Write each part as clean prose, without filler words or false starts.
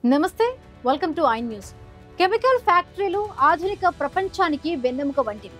నమస్తే, welcome to I news. Chemical ఫ్యాక్టరీలు ఆధునిక ప్రపంచానికి వెన్నెముక వంటివి.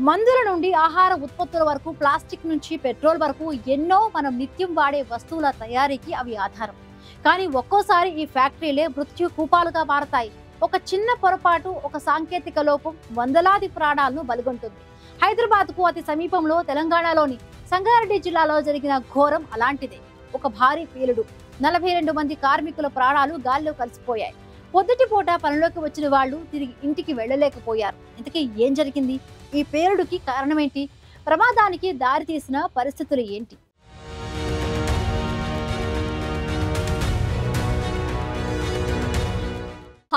మందుల నుండి ఆహార ఉత్పత్తుల వరకు, ప్లాస్టిక్ నుంచి పెట్రోల్ వరకు ఎన్నో మనం నిత్యం వాడే వస్తువుల తయారీకి అవి ఆధారం. కానీ ఒక్కోసారి ఈ ఫ్యాక్టరీలే మృత్యు కూపాలుగా మారతాయి. ఒక చిన్న పొరపాటు, ఒక సాంకేతిక లోపం వందలాది ప్రాణాలను బలిగొంటుంది. హైదరాబాద్కు అతి సమీపంలో తెలంగాణలోని సంగారెడ్డి జిల్లాలో జరిగిన ఘోరం అలాంటిదే. ఒక భారీ పేలుడు, 42 మంది కార్మికుల ప్రాణాలు గాల్లో కలిసిపోయాయి. పొద్దుటి పూట పనిలోకి వచ్చిన వాళ్ళు తిరిగి ఇంటికి వెళ్ళలేకపోయారు. ఇంతకీ ఏం జరిగింది? ఈ పేలుడుకి కారణమేంటి? ప్రమాదానికి దారితీసిన పరిస్థితులు ఏంటి?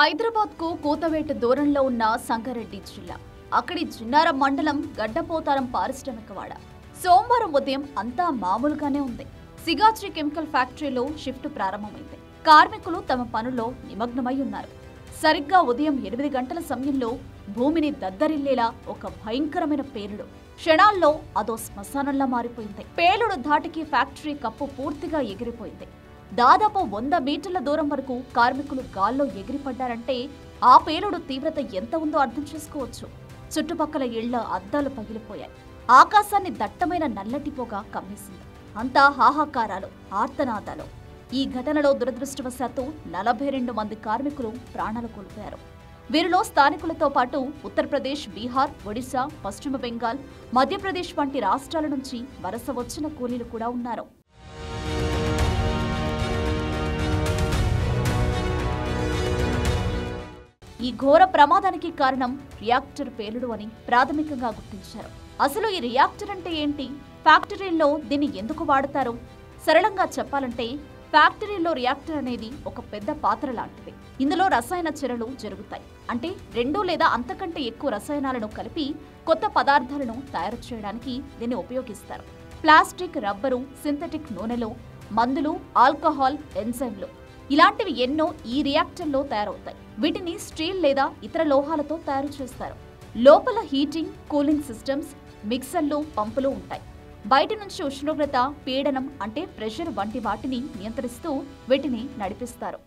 హైదరాబాద్కు కూతవేట దూరంలో ఉన్న సంగారెడ్డి జిల్లా, అక్కడి జిన్నారం మండలం గడ్డపోతారం పారిశ్రామికవాడ. సోమవారం ఉదయం అంతా మామూలుగానే ఉంది. సిగాచి కెమికల్ ఫ్యాక్టరీలో షిఫ్ట్ ప్రారంభమైంది. కార్మికులు తమ పనుల్లో నిమగ్నమై ఉన్నారు. సరిగ్గా ఉదయం 8 గంటల సమయంలో భూమిని దద్దరిల్లేలా ఒక భయంకరమైన పేలుడు. క్షణాల్లో అదో శ్మశానంలా మారిపోయింది. పేలుడు ధాటికి ఫ్యాక్టరీ కప్పు పూర్తిగా ఎగిరిపోయింది. దాదాపు 100 మీటర్ల దూరం వరకు కార్మికులు గాల్లో ఎగిరిపడ్డారంటే ఆ పేలుడు తీవ్రత ఎంత ఉందో అర్థం చేసుకోవచ్చు. చుట్టుపక్కల ఇళ్ల అద్దాలు పగిలిపోయాయి. ఆకాశాన్ని దట్టమైన నల్లటి పొగ కమ్మేసింది. అంతా హాహాకారాలు, ఆర్తనాదాలు. ఈ ఘటనలో దురదృష్టవశాత్తు 42 మంది కార్మికులు ప్రాణాలు కోల్పోయారు. వీరిలో స్థానికులతో పాటు ఉత్తరప్రదేశ్, బీహార్, ఒడిశా, పశ్చిమ బెంగాల్, మధ్యప్రదేశ్ వంటి రాష్ట్రాల నుంచి వలస వచ్చిన కూలీలు కూడా ఉన్నారు. ఈ ఘోర ప్రమాదానికి కారణం రియాక్టర్ పేలుడు అని ప్రాథమికంగా గుర్తించారు. అసలు ఈ రియాక్టర్ అంటే ఏంటి? ఫ్యాక్టరీల్లో దీన్ని ఎందుకు వాడతారు? సరళంగా చెప్పాలంటే ఫ్యాక్టరీలో రియాక్టర్ అనేది ఒక పెద్ద పాత్ర లాంటిది. ఇందులో రసాయన చర్యలు జరుగుతాయి. అంటే 2 లేదా అంతకంటే ఎక్కువ రసాయనాలను కలిపి కొత్త పదార్థాలను తయారు చేయడానికి దీన్ని ఉపయోగిస్తారు. ప్లాస్టిక్, రబ్బరు, సింథటిక్ నూనెలు, మందులు, ఆల్కహాల్, ఎంజైమ్లు ఇలాంటివి ఎన్నో ఈ రియాక్టర్లో తయారవుతాయి. వీటిని స్టీల్ లేదా ఇతర లోహాలతో తయారు చేస్తారు. లోపల హీటింగ్, కూలింగ్ సిస్టమ్స్, మిక్సర్లు, పంపులు ఉంటాయి. బయట నుంచి ఉష్ణోగ్రత, పీడనం అంటే ప్రెషర్ వంటి వాటిని నియంత్రిస్తూ వీటిని నడిపిస్తారు.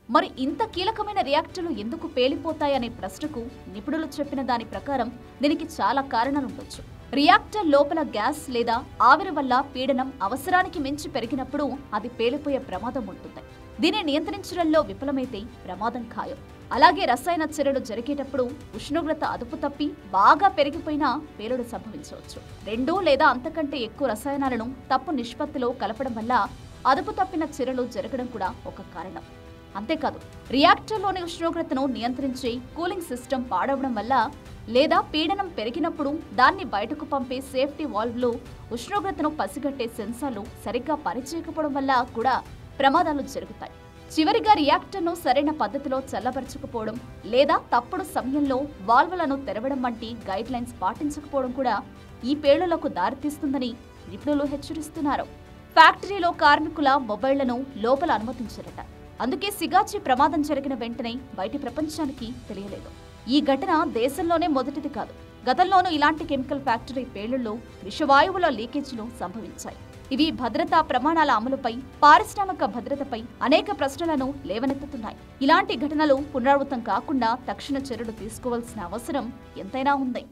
మరి ఇంత కీలకమైన రియాక్టర్లు ఎందుకు పేలిపోతాయనే ప్రశ్నకు నిపుణులు చెప్పిన దాని ప్రకారం దీనికి చాలా కారణాలుండొచ్చు. రియాక్టర్ లోపల గ్యాస్ లేదా ఆవిరి వల్ల పీడనం అవసరానికి మించి పెరిగినప్పుడు అది పేలిపోయే ప్రమాదం ఉంటుంది. దీన్ని నియంత్రించడంలో విఫలమైతే ప్రమాదం ఖాయం. అలాగే రసాయన చర్యలు జరిగేటప్పుడు ఉష్ణోగ్రత అదుపు తప్పి బాగా పెరిగిపోయినా పేలుడు సంభవించవచ్చు. 2 లేదా అంతకంటే ఎక్కువ రసాయనాలను తప్పు నిష్పత్తిలో కలపడం వల్ల అదుపు తప్పిన చర్యలు జరగడం కూడా ఒక కారణం. అంతేకాదు, రియాక్టర్లోని ఉష్ణోగ్రతను నియంత్రించే కూలింగ్ సిస్టమ్ పాడవడం వల్ల లేదా పీడనం పెరిగినప్పుడు దాన్ని బయటకు పంపే సేఫ్టీ వాల్వ్లు, ఉష్ణోగ్రతను పసిగట్టే సెన్సార్లు సరిగ్గా పనిచేయకపోవడం వల్ల కూడా ప్రమాదాలు జరుగుతాయి. చివరిగా రియాక్టర్ను సరైన పద్ధతిలో చల్లబరచకపోవడం లేదా తప్పుడు సమయంలో వాల్వులను తెరవడం వంటి గైడ్ లైన్స్ పాటించకపోవడం కూడా ఈ పేలుళ్లకు దారితీస్తుందని నిపుణులు హెచ్చరిస్తున్నారు. ఫ్యాక్టరీలో కార్మికుల మొబైళ్లను లోపల అనుమతించారట. అందుకే సిగాచి ప్రమాదం జరిగిన వెంటనే బయటి ప్రపంచానికి తెలియలేదు. ఈ ఘటన దేశంలోనే మొదటిది కాదు. గతంలోనూ ఇలాంటి కెమికల్ ఫ్యాక్టరీ పేలుళ్లు, విషవాయువుల లీకేజీలు సంభవించాయి. ఇవి భద్రతా ప్రమాణాల అమలుపై, పారిశ్రామిక భద్రతపై అనేక ప్రశ్నలను లేవనెత్తుతున్నాయి. ఇలాంటి ఘటనలు పునరావృతం కాకుండా తక్షణ చర్యలు తీసుకోవాల్సిన అవసరం ఎంతైనా ఉంది.